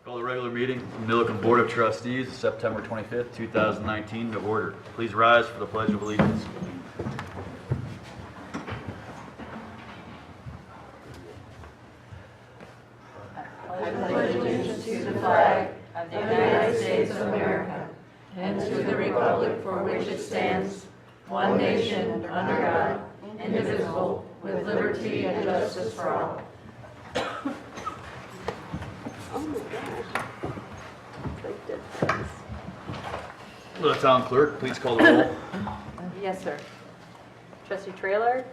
Call the regular meeting of the Milliken Board of Trustees, September 25th, 2019, to order. Please rise for the Pledge of Allegiance. I pledge allegiance to the flag of the United States of America and to the republic for which it stands, one nation, under God, indivisible, with liberty and justice for all. Will the town clerk please call the roll? Yes, sir. Trustee Traylor?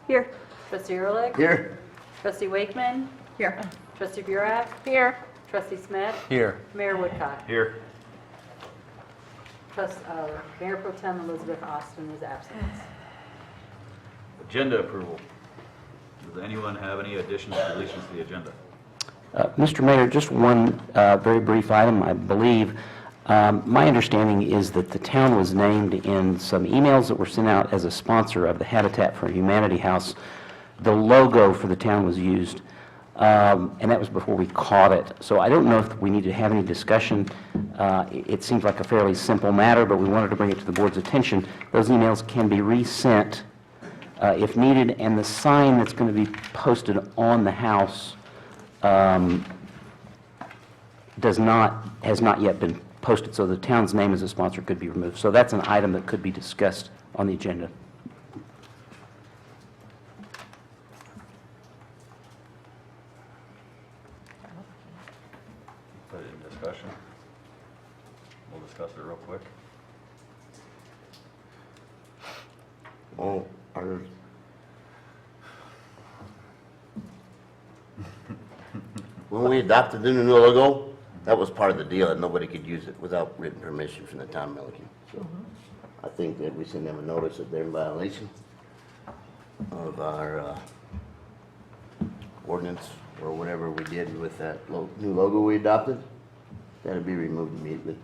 Here. Trustee Ehrlich? Here. Trustee Wakeman? Here. Trustee Burak? Here. Trustee Smith? Here. Mayor Woodcock? Here. Mayor Pro Tem Elizabeth Austin is absent. Agenda approval. Does anyone have any additions or deletions to the agenda? Mr. Mayor, just one very brief item, I believe. My understanding is that the town was named in some emails that were sent out as a sponsor of the Habitat for Humanity House. The logo for the town was used, and that was before we caught it. So I don't know if we need to have any discussion. It seems like a fairly simple matter, but we wanted to bring it to the board's attention. Those emails can be resent if needed, and the sign that's going to be posted on the house has not yet been posted, so the town's name as a sponsor could be removed. So that's an item that could be discussed on the agenda. Put it in discussion. We'll discuss it real quick. Oh, when we adopted the new logo, that was part of the deal, that nobody could use it without written permission from the town of Milliken. So I think that we send them a notice that they're in violation of our ordinance or whatever we did with that new logo we adopted. That'll be removed immediately.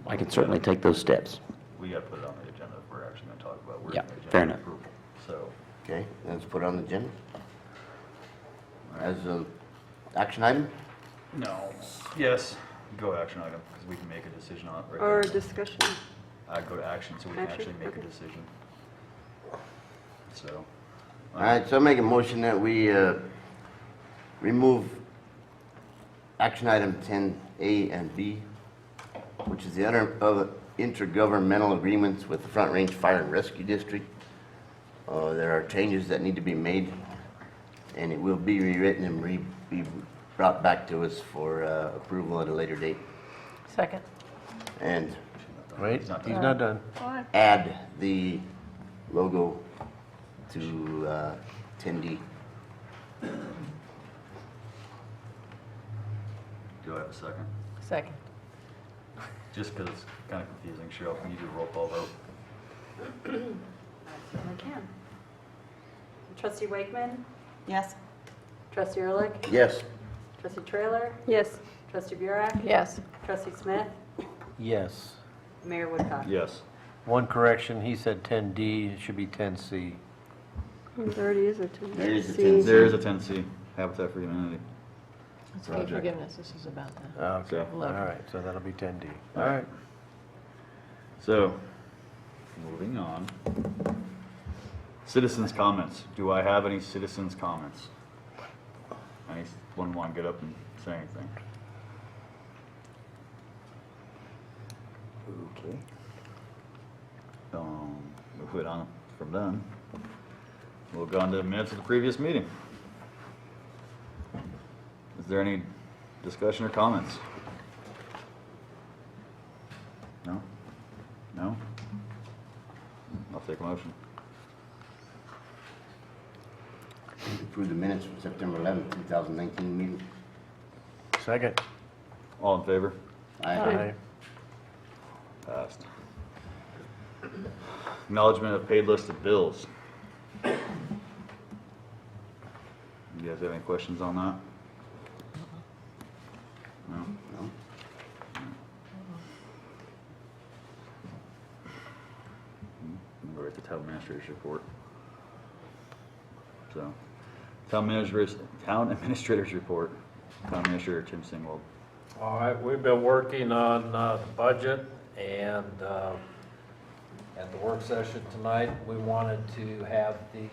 I can certainly take those steps. We got to put it on the agenda if we're actually going to talk about Yeah, agenda fair enough. approval. So, Okay, let's put it on the agenda as an action item. no. Yes, go action item, because we can make a decision on it right Or now. discussion. I'd go to action so we can Action, actually make a okay. decision. So, All right, so I make a motion that we remove action item 10A and B, which is the intergovernmental agreements with the Front Range Fire and Rescue District. There are changes that need to be made, and it will be rewritten and be brought back to us for approval at a later date. Second. And Wait, He's not he's done. not done. add the logo to 10D. do I have a second? Second. Just because it's kind of confusing, Cheryl, can you do a roll call vote? I can. Trustee Wakeman? Yes. Trustee Ehrlich? Yes. Trustee Traylor? Yes. Trustee Burak? Yes. Trustee Smith? Yes. Mayor Woodcock? Yes. One correction, he said 10D, it should be 10C. There already is a 10. There is a C. 10C. There is a 10C, Habitat for Humanity. It's Project. forgiveness, this is about that. Okay, So- all right, so that'll be 10D. All right. So, moving on. Citizens' comments. Do I have any citizens' comments? Anyone want to get up and say anything? Okay. We'll quit on from then. We'll go on to the minutes of the previous meeting. Is there any discussion or comments? No? No? I'll take a motion. Approve the minutes from September 11th, 2019 meeting. Second. All in favor? Aye. Passed. Acknowledgement of paid list of bills. You guys have any questions on that? No? No? We're at the town administrator's report. So, Town Administrator's Report. Town Administrator Tim Singwald. All right, we've been working on the budget, and at the work session tonight, we wanted to have the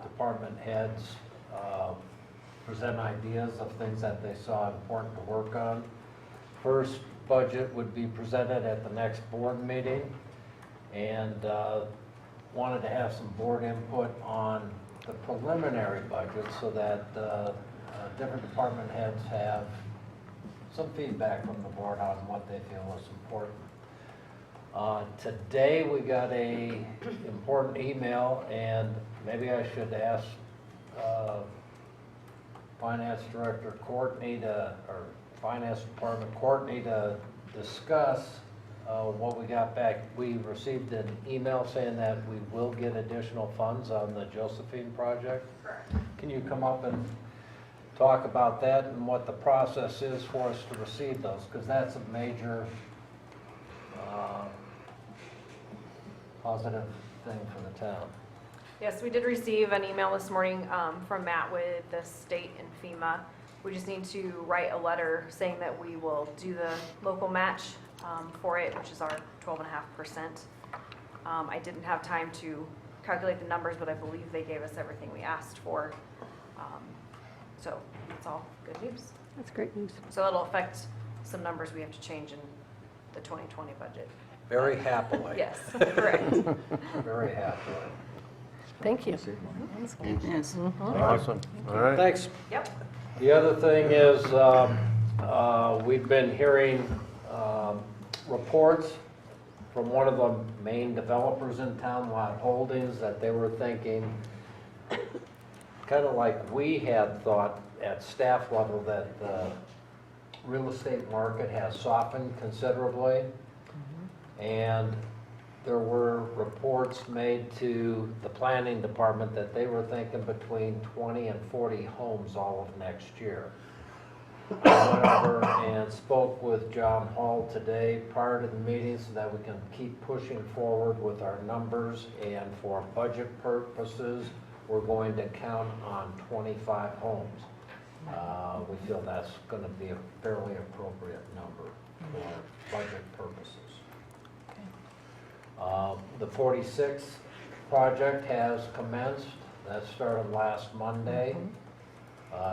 department heads present ideas of things that they saw important to work on. First budget would be presented at the next board meeting, and wanted to have some board input on the preliminary budget so that different department heads have some feedback from the board on what they feel is important. Today we got a important email, and maybe I should ask Finance Director Courtney or Finance Department Courtney to discuss what we got back. We received an email saying that we will get additional funds on the Josephine project. Correct. Can you come up and talk about that and what the process is for us to receive those? Because that's a major positive thing for the town. Yes, we did receive an email this morning from Matt with the state and FEMA. We just need to write a letter saying that we will do the local match for it, which is our 12.5%. I didn't have time to calculate the numbers, but I believe they gave us everything we asked for. So it's all good news. That's great news. So it'll affect some numbers we have to change in the 2020 budget. Very happily. Yes, correct. Very happily. Thank you. Yes. Awesome. All right. Thanks. Yep. The other thing is, we've been hearing reports from one of the main developers in town, Lot Holdings, that they were thinking, kind of like we had thought at staff level, that the real estate market has softened considerably. And there were reports made to the planning department that they were thinking between 20 and 40 homes all of next year. I went over and spoke with John Hall today prior to the meeting so that we can keep pushing forward with our numbers, and for budget purposes, we're going to count on 25 homes. We feel that's going to be a fairly appropriate number for budget purposes. The 46th project has commenced. That started last Monday.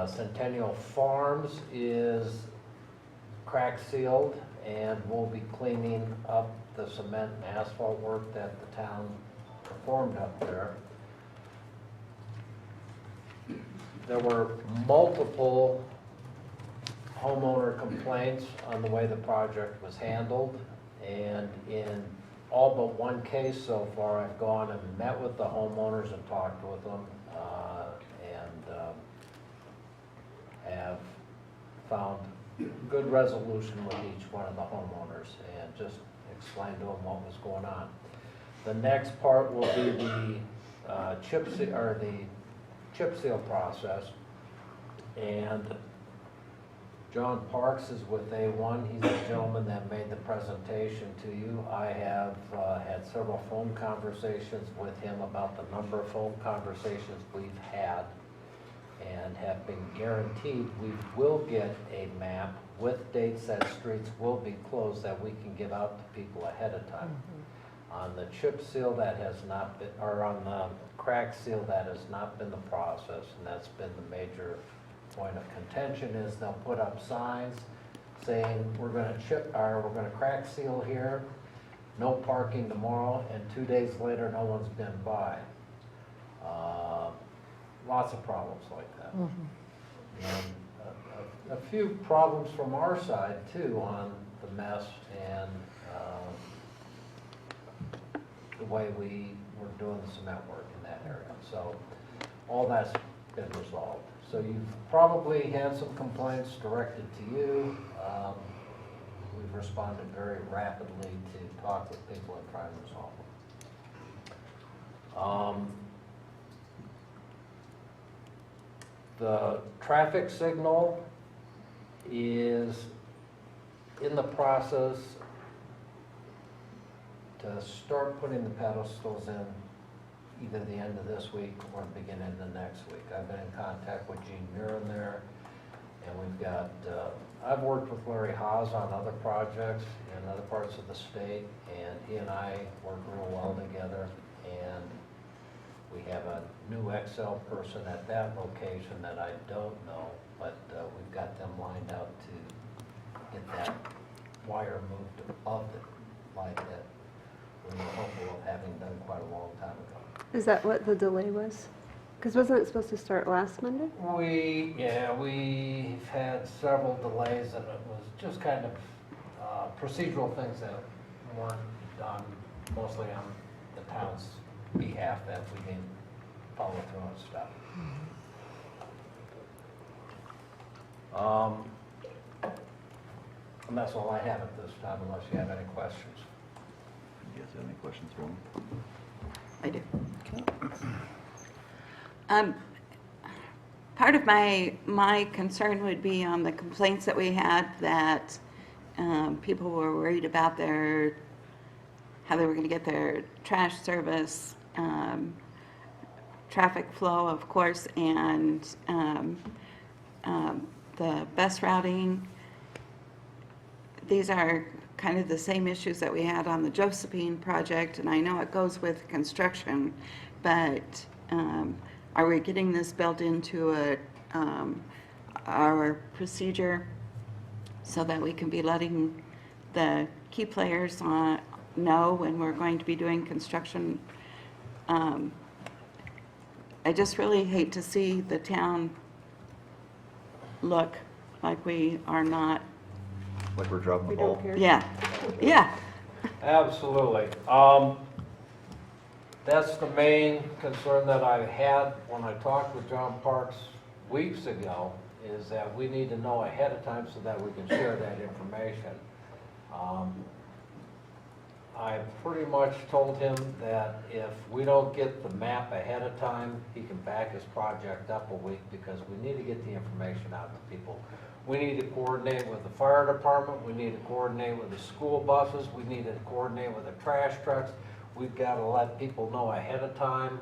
Centennial Farms is crack sealed, and we'll be cleaning up the cement and asphalt work that the town performed up there. There were multiple homeowner complaints on the way the project was handled, and in all but one case so far, I've gone and met with the homeowners and talked with them, and have found good resolution with each one of the homeowners, and just explained to them what was going on. The next part will be the chip seal process, and John Parks is with A1. He's the gentleman that made the presentation to you. I have had several phone conversations with him about the number of phone conversations we've had, and have been guaranteed we will get a map with dates that streets will be closed that we can give out to people ahead of time. On the chip seal that has not been, or on the crack seal that has not been the process, and that's been the major point of contention, is they'll put up signs saying we're going to crack seal here, no parking tomorrow, and 2 days later no one's been by. Lots of problems like that. And a few problems from our side too on the mess and the way we were doing the cement work in that area. So all that's been resolved. So you've probably had some complaints directed to you. We've responded very rapidly to talk with people and try to resolve them. The traffic signal is in the process to start putting the pedestals in either the end of this week or the beginning of the next week. I've been in contact with Gene Murin there, and we've got, I've worked with Larry Haas on other projects in other parts of the state, and he and I work real well together, and we have a new Excel person at that location that I don't know, but we've got them lined up to get that wire moved above the light that we were hopeful of having done quite a long time ago. Is that what the delay was? Because wasn't it supposed to start last Monday? We've had several delays, and it was just kind of procedural things that weren't done mostly on the town's behalf, that we didn't follow through on stuff. And that's all I have at this time, unless you have any questions. You guys have any questions for me? I do. Part of my concern would be on the complaints that we had that people were worried about how they were going to get their trash service, traffic flow, of course, and the bus routing. These are kind of the same issues that we had on the Josephine project, and I know it goes with construction, but are we getting this built into our procedure so that we can be letting the key players know when we're going to be doing construction? I just really hate to see the town look like we are not, Like we're dropping the We ball? don't care. yeah. Absolutely. That's the main concern that I had when I talked with John Parks weeks ago, is that we need to know ahead of time so that we can share that information. I pretty much told him that if we don't get the map ahead of time, he can back his project up a week, because we need to get the information out to people. We need to coordinate with the fire department, we need to coordinate with the school buses, we need to coordinate with the trash trucks. We've got to let people know ahead of time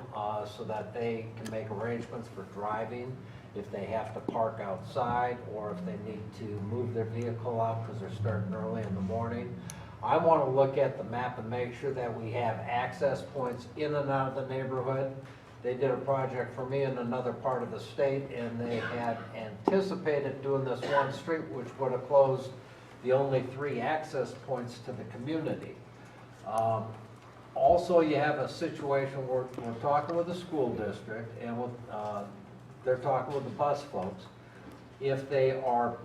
so that they can make arrangements for driving if they have to park outside, or if they need to move their vehicle out because they're starting early in the morning. I want to look at the map and make sure that we have access points in and out of the neighborhood. They did a project for me in another part of the state, and they had anticipated doing this one street, which would have closed the only 3 access points to the community. Also, you have a situation where we're talking with the school district, and they're talking with the bus folks. If they are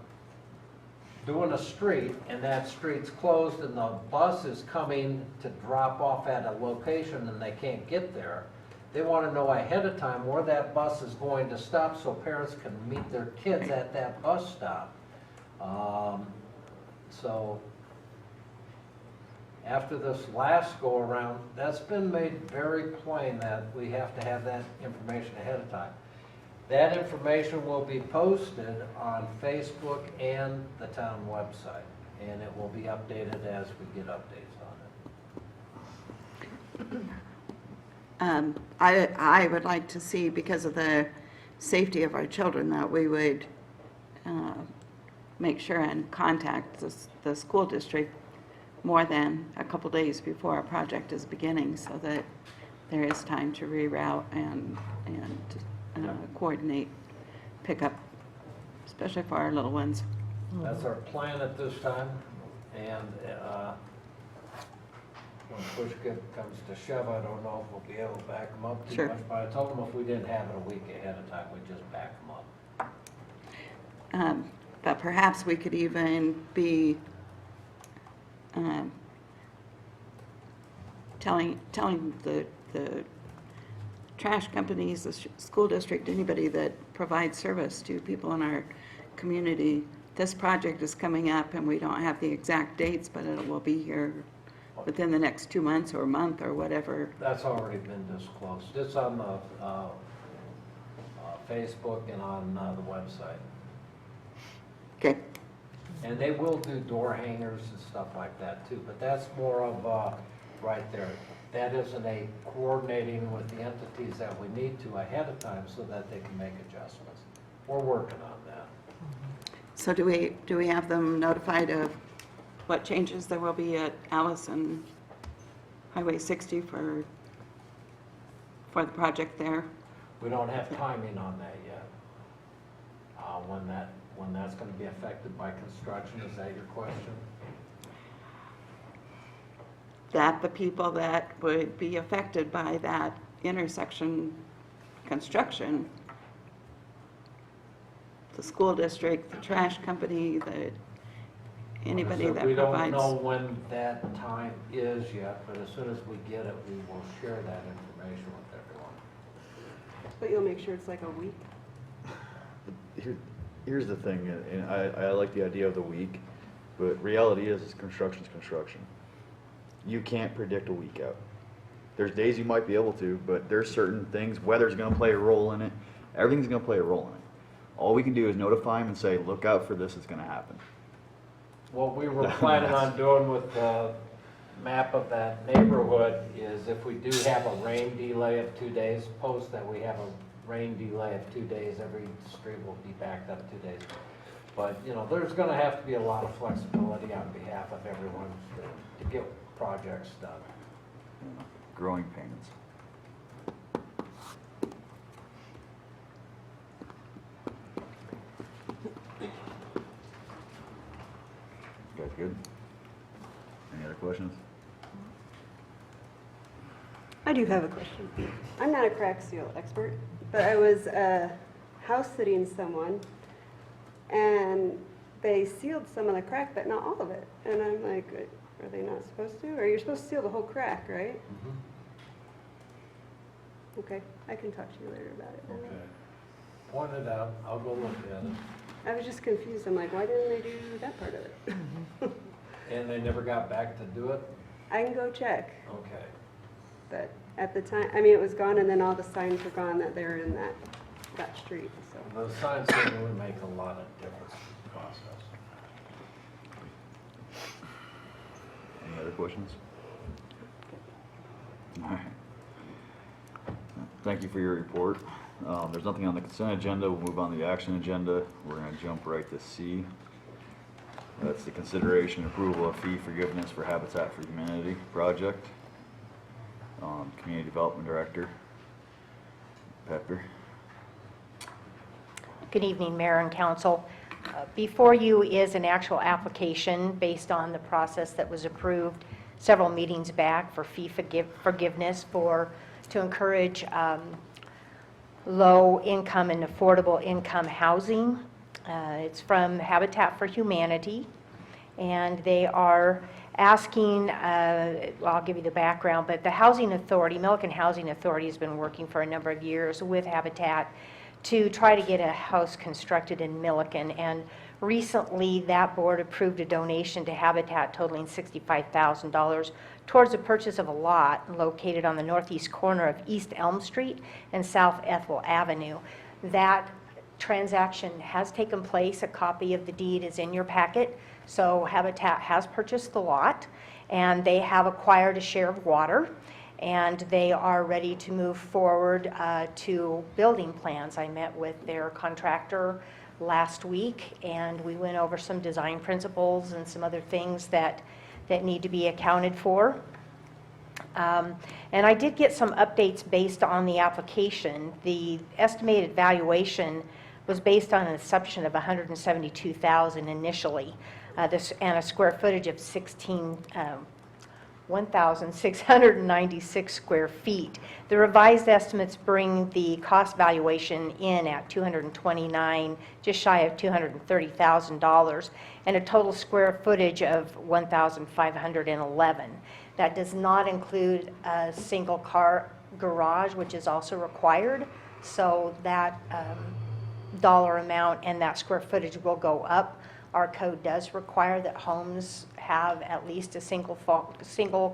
doing a street and that street's closed and the bus is coming to drop off at a location and they can't get there, they want to know ahead of time where that bus is going to stop so parents can meet their kids at that bus stop. So after this last go around, that's been made very plain that we have to have that information ahead of time. That information will be posted on Facebook and the town website, and it will be updated as we get updates on it. I would like to see, because of the safety of our children, that we would make sure and contact the school district more than a couple days before our project is beginning, so that there is time to reroute and coordinate pickup, especially for our little ones. That's our plan at this time, and when push comes to shove, I don't know if we'll be able to back them up too Sure. much, but I told them if we didn't have it a week ahead of time, we'd just back them up. But perhaps we could even be telling the trash companies, the school district, anybody that provides service to people in our community, this project is coming up and we don't have the exact dates, but it will be here within the next 2 months or a month or whatever. That's already been disclosed. It's on the Facebook and on the website. Okay, And they will do door hangers and stuff like that too, but that's more of right there. that isn't a coordinating with the entities that we need to ahead of time so that they can make adjustments. We're working on that. So do we have them notified of what changes there will be at Alice and Highway 60 for the project there? We don't have timing on that yet. When that's going to be affected by construction, is that your question? That the people that would be affected by that intersection construction, the school district, the trash company, anybody So that we don't provides. know when that time is yet, but as soon as we get it, we will share that information with everyone. But you'll make sure it's like a week? Here's the thing, and I like the idea of the week, but reality is construction's construction. You can't predict a week out. There's days you might be able to, but there's certain things, weather's gonna play a role in it, everything's gonna play a role in it. All we can do is notify them and say, look out for this, it's gonna happen. What we were planning on doing with the map of that neighborhood is if we do have a rain delay of 2 days, post that we have a rain delay of 2 days, every street will be backed up 2 days. But, you know, there's gonna have to be a lot of flexibility on behalf of everyone to get projects done. Growing pains. You guys good? Any other questions? I do have a question. I'm not a crack seal expert, but I was house sitting someone, and they sealed some of the crack, but not all of it. And I'm like, are they not supposed to? Or you're supposed to seal the whole crack, right? Okay, I can talk to you later about it. Okay. Point it out, I'll go look at it. I was just confused. I'm like, why didn't they do that part of it? And they never got back to do it? I can go check, Okay. but at the time, I mean, it was gone, and then all the signs were gone that they were in that street, so. The signs certainly would make a lot of difference in the process. Any other questions? All right. Thank you for your report. There's nothing on the consent agenda. We'll move on to the action agenda. We're going to jump right to C. That's the consideration and approval of fee forgiveness for Habitat for Humanity project. Community Development Director, Pepper. Good evening, Mayor and Council. Before you is an actual application based on the process that was approved several meetings back for fee forgiveness to encourage low-income and affordable income housing. It's from Habitat for Humanity, and they are asking, well, I'll give you the background, but the Housing Authority, Milliken Housing Authority, has been working for a number of years with Habitat to try to get a house constructed in Milliken. And recently, that board approved a donation to Habitat totaling $65,000 towards the purchase of a lot located on the northeast corner of East Elm Street and South Ethel Avenue. That transaction has taken place. A copy of the deed is in your packet. So Habitat has purchased the lot, and they have acquired a share of water, and they are ready to move forward to building plans. I met with their contractor last week, and we went over some design principles and some other things that need to be accounted for. And I did get some updates based on the application. The estimated valuation was based on an assumption of $172,000 initially, and a square footage of 1,696 square feet. The revised estimates bring the cost valuation in at $229, just shy of $230,000, and a total square footage of 1,511. That does not include a single car garage, which is also required, so that dollar amount and that square footage will go up. Our code does require that homes have at least a single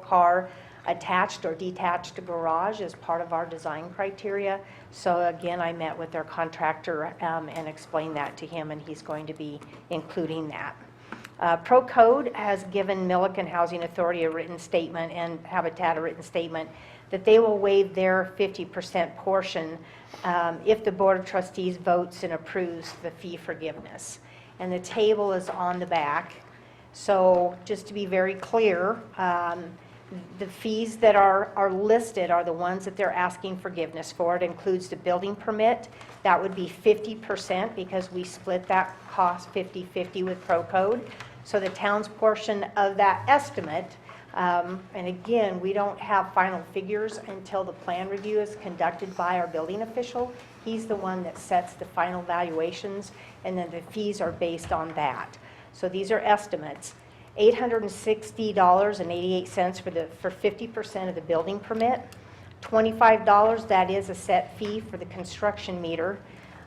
car attached or detached garage as part of our design criteria. So again, I met with their contractor and explained that to him, and he's going to be including that. ProCode has given Milliken Housing Authority a written statement and Habitat a written statement that they will waive their 50% portion if the Board of Trustees votes and approves the fee forgiveness. And the table is on the back. So just to be very clear, the fees that are listed are the ones that they're asking forgiveness for. It includes the building permit. That would be 50% because we split that cost 50-50 with ProCode. So the town's portion of that estimate, and again, we don't have final figures until the plan review is conducted by our building official. He's the one that sets the final valuations, and then the fees are based on that. So these are estimates. $860.88 for 50% of the building permit. $25, that is a set fee for the construction meter.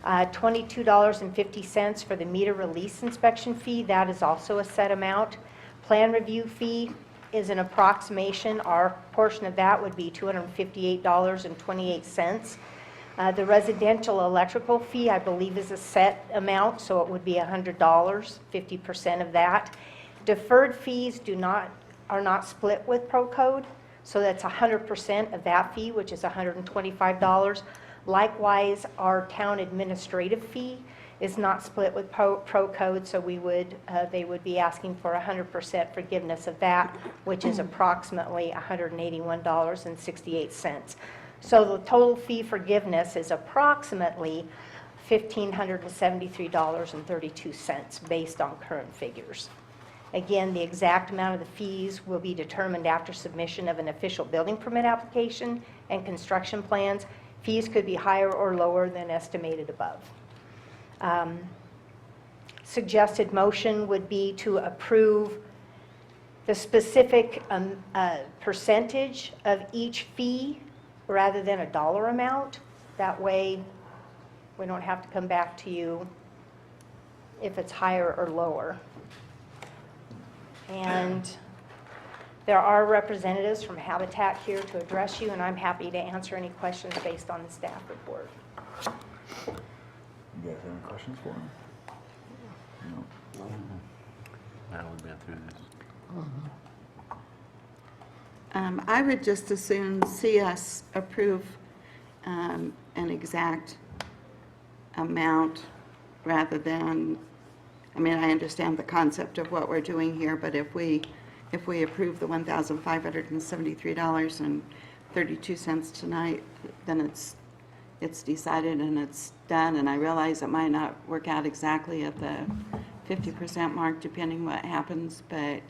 $22.50 for the meter release inspection fee. That is also a set amount. Plan review fee is an approximation. Our portion of that would be $258.28. The residential electrical fee, I believe, is a set amount, so it would be $100, 50% of that. Deferred fees are not split with ProCode, so that's 100% of that fee, which is $125. Likewise, our town administrative fee is not split with ProCode, so they would be asking for 100% forgiveness of that, which is approximately $181.68. So the total fee forgiveness is approximately $1,573.32 based on current figures. Again, the exact amount of the fees will be determined after submission of an official building permit application and construction plans. Fees could be higher or lower than estimated above. Suggested motion would be to approve the specific percentage of each fee rather than a dollar amount. That way, we don't have to come back to you if it's higher or lower. And there are representatives from Habitat here to address you, and I'm happy to answer any questions based on the staff report. You guys have any questions for him? No. Now we've been through this. I would just as soon see us approve an exact amount rather than, I mean, I understand the concept of what we're doing here, but if we approve the $1,573.32 tonight, then it's decided and it's done. And I realize it might not work out exactly at the 50% mark, depending what happens, but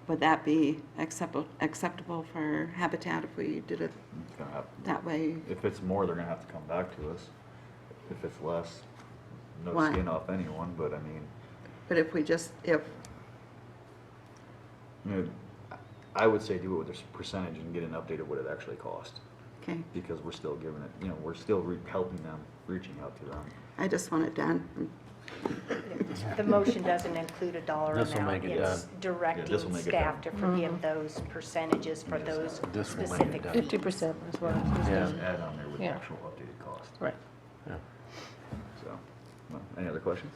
would that be acceptable for Habitat if we did it It's gonna have- that way? If it's more, they're gonna have to come back to us. If it's less, no Why? skin off anyone, but I mean, But if we just, you know, I would say do it with this percentage and get an update of what it actually cost. okay, Because we're still giving it, you know, we're still helping them, reaching out to them. I just want it done. The motion doesn't include a dollar This'll amount. make it It's done. Yeah, directing this'll make it staff to done. forgive those percentages for those This will make it specific done. fees. 50% is what it is. Yeah. Just add on there with the Yeah. actual updated cost. Right. So, well, any other questions?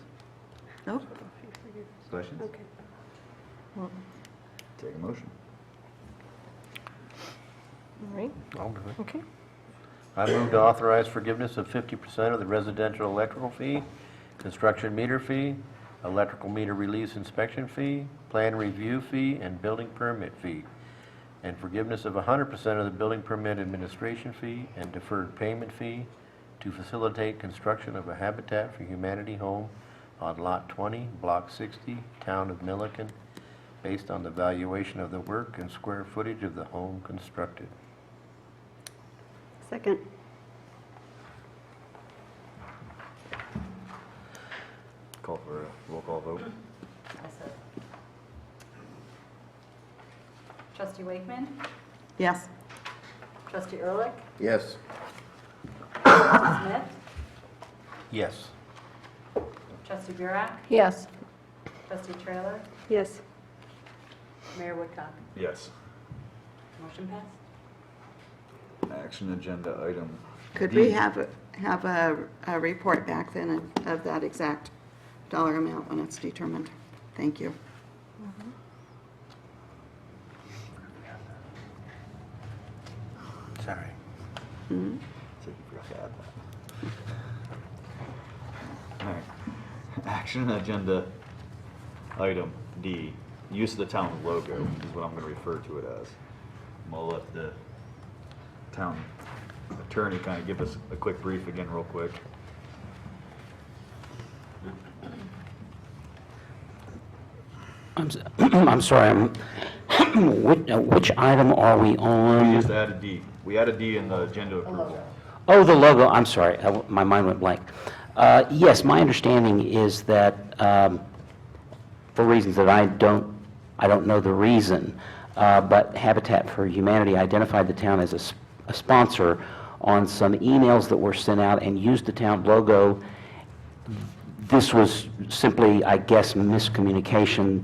Nope. Questions? Okay. Take a motion. All right, I'll do it. okay. I move to authorize forgiveness of 50% of the residential electrical fee, construction meter fee, electrical meter release inspection fee, plan review fee, and building permit fee, and forgiveness of 100% of the building permit administration fee and deferred payment fee to facilitate construction of a Habitat for Humanity home on Lot 20, Block 60, Town of Milliken, based on the valuation of the work and square footage of the home constructed. Second. Call for a roll call vote. Trustee Wakeman? Yes. Trustee Ehrlich? Yes. Trustee Smith? Yes. Trustee Burak? Yes. Trustee Trailer? Yes. Mayor Woodcock? Yes. Motion passed. Action agenda item. Could D. we have a report back then of that exact dollar amount when it's determined? Thank you. Sorry. So you forgot to add that. All right. Action agenda item D, use of the town logo is what I'm going to refer to it as. I'm going to let the town attorney kind of give us a quick brief again real quick. I'm sorry, which item are we We on? just added D. We added D in the agenda approval. Oh, the logo, I'm sorry, my mind went blank. Yes, my understanding is that, for reasons that I don't know the reason, but Habitat for Humanity identified the town as a sponsor on some emails that were sent out and used the town logo. This was simply, I guess, miscommunication.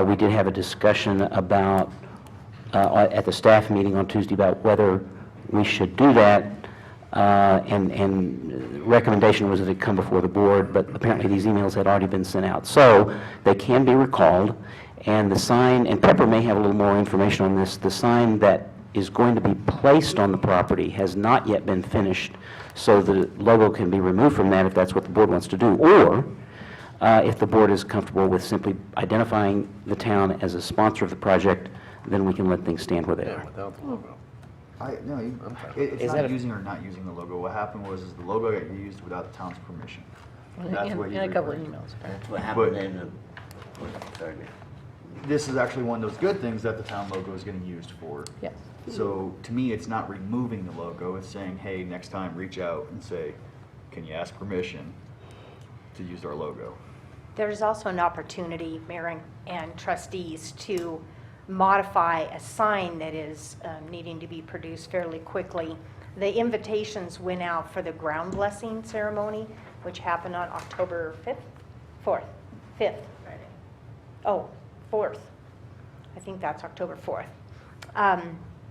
We did have a discussion about, at the staff meeting on Tuesday, about whether we should do that, and recommendation was that it come before the board, but apparently these emails had already been sent out. So they can be recalled, and the sign, and Pepper may have a little more information on this, the sign that is going to be placed on the property has not yet been finished, so the logo can be removed from that if that's what the board wants to do. Or, if the board is comfortable with simply identifying the town as a sponsor of the project, then we can let things stand where they Yeah, are. without the logo. It's Is not that a- using or not using the logo. What happened was is the logo got used without the town's permission. That's In what in you're a couple of referring to. emails. That's what happened But- in the, sorry. This is actually one of those good things that the town logo is getting used for. Yes. So to me, it's not removing the logo, it's saying, hey, next time, reach out and say, can you ask permission to use our logo? There's also an opportunity, Mayor and trustees, to modify a sign that is needing to be produced fairly quickly. The invitations went out for the ground blessing ceremony, which happened on October 5th? 4th? 5th? Oh, 4th. I think that's October 4th.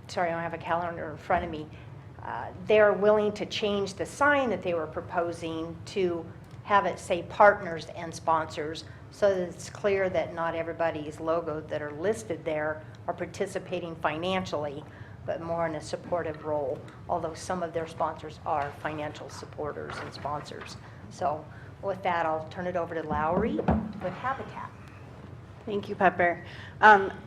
Sorry, I don't have a calendar in front of me. They're willing to change the sign that they were proposing to have it say partners and sponsors, so that it's clear that not everybody's logos that are listed there are participating financially, but more in a supportive role, although some of their sponsors are financial supporters and sponsors. So with that, I'll turn it over to Lowry with Habitat. Thank you, Pepper.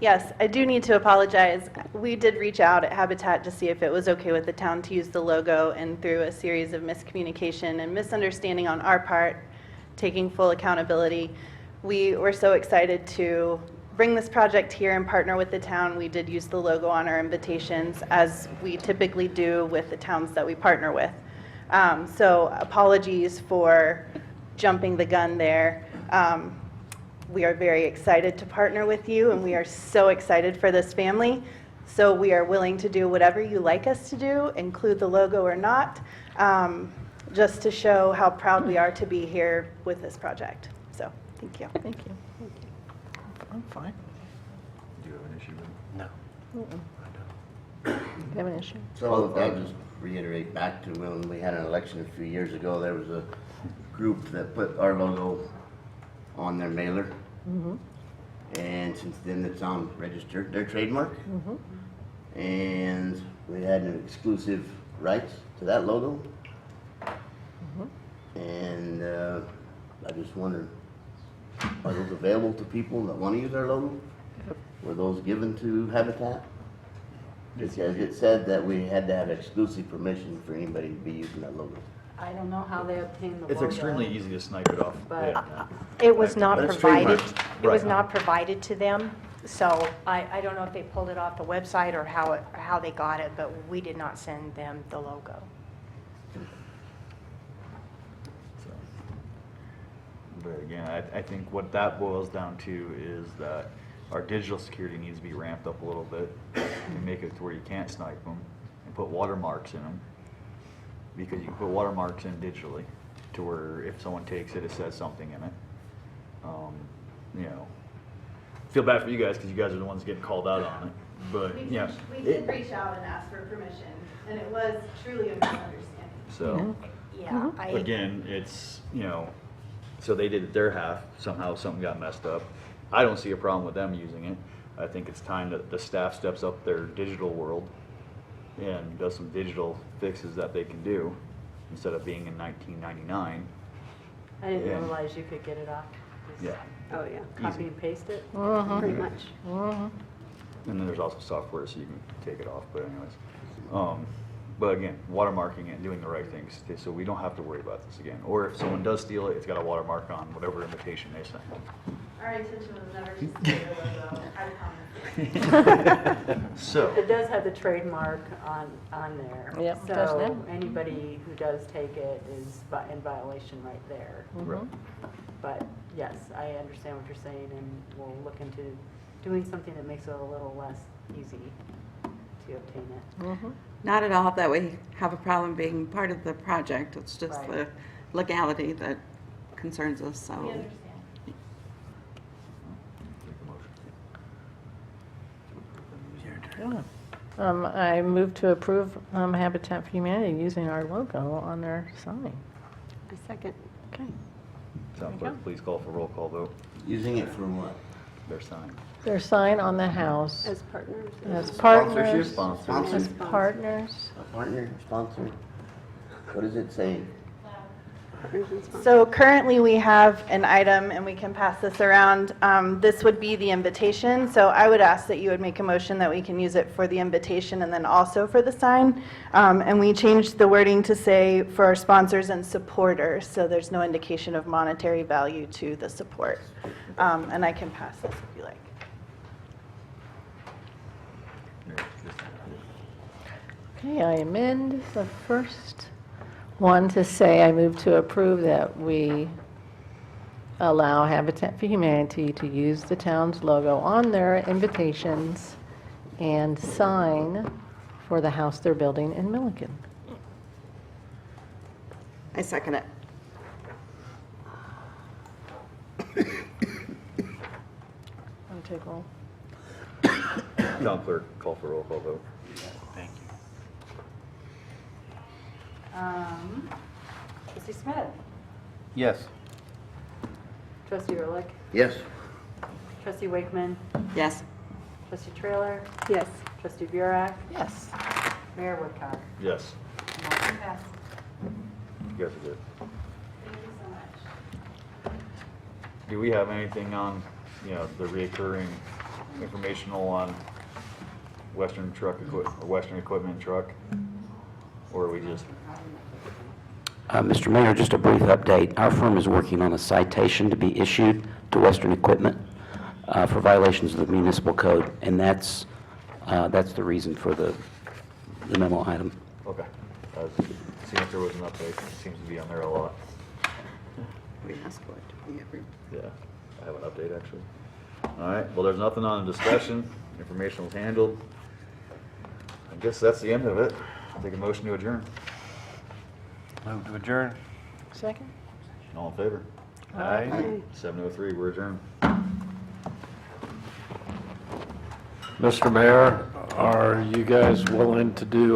Yes, I do need to apologize. We did reach out at Habitat to see if it was okay with the town to use the logo, and through a series of miscommunication and misunderstanding on our part, taking full accountability, we were so excited to bring this project here and partner with the town. We did use the logo on our invitations, as we typically do with the towns that we partner with. So apologies for jumping the gun there. We are very excited to partner with you, and we are so excited for this family. So we are willing to do whatever you like us to do, include the logo or not, just to show how proud we are to be here with this project. So, thank you. Thank you. I'm fine. Do you have an issue with it? No. Do you have an issue? So I'll just reiterate back to when we had an election a few years ago, there was a group that put our logo on their mailer. And since then, it's on registered, their trademark. And we had an exclusive rights to that logo. And I just wondered, are those available to people that want to use our logo? Were those given to Habitat? Because it said that we had to have exclusive permission for anybody to be using that logo. I don't know how they obtained the logo. It's extremely easy to snipe it off. But- Yeah. It was not But it's provided, trademarked. it was Right. not provided to them, so I don't know if they pulled it off the website or how they got it, but we did not send them the logo. So, but again, I think what that boils down to is that our digital security needs to be ramped up a little bit and make it to where you can't snipe them and put watermarks in them. Because you can put watermarks in digitally to where if someone takes it, it says something in it. You know, feel bad for you guys because you guys are the ones getting called out on it. but, yeah. We did reach out and ask for permission, and it was truly a misunderstanding. So, Yeah, again, it's, so they did their half, somehow something got messed up. I don't see a problem with them using it. I think it's time that the staff steps up their digital world and does some digital fixes that they can do, instead of being in 1999. I didn't Yeah. realize you could get it off. Just Yeah, Oh, yeah, Copy and paste it. pretty much. and then there's also software so you can take it off, but anyways. But again, watermarking it and doing the right things, so we don't have to worry about this again. Or if someone does steal it, it's got a watermark on whatever invitation they send. Our intention was never to steal the logo, I promise. So, It does have the trademark on there. Yep, it does So now. anybody who does take it is in violation right there. right. But yes, I understand what you're saying, and we'll look into doing something that makes it a little less easy to obtain it. Not at all that we have a problem being part of the project. It's just Right. the legality that concerns us, so. We understand. I move to approve Habitat for Humanity using our logo on their sign. A second. Okay. Sound clerk, please call for roll call vote. Using it for what? Their sign. Their sign on the house As partners. as Sponsorship, partners. sponsors. As partners. A partner, sponsor? What does it say? Partners and sponsors. So currently, we have an item, and we can pass this around. This would be the invitation, so I would ask that you would make a motion that we can use it for the invitation and then also for the sign. And we changed the wording to say for our sponsors and supporters, so there's no indication of monetary value to the support. And I can pass this if you like. Okay, I amend the first one to say I move to approve that we allow Habitat for Humanity to use the town's logo on their invitations and sign for the house they're building in Milliken. I second it. Want to take roll? Sound clerk, call for roll call vote. Thank you. Trustee Smith, Yes. Trustee Ehrlich, Yes. Trustee Wakeman, Yes. Trustee Trailer, Yes. Trustee Burek, Yes. Mayor Woodcock. Yes, Motion passed. you guys are good. Thank you so much. Do we have anything on, the reoccurring informational on Western Equipment truck? Or are we just, Mr. Mayor, just a brief update. Our firm is working on a citation to be issued to Western Equipment for violations of the municipal code, and that's the reason for the memo item. okay. Seeing if there was an update, it seems to be on there a lot. We asked for it to be every. Yeah, I have an update actually. All right, well, there's nothing on the discussion. Information was handled. I guess that's the end of it. I'll take a motion to adjourn. Move to adjourn. Second? All in favor? Aye. 7:03, we're adjourned. Mr. Mayor, are you guys willing to do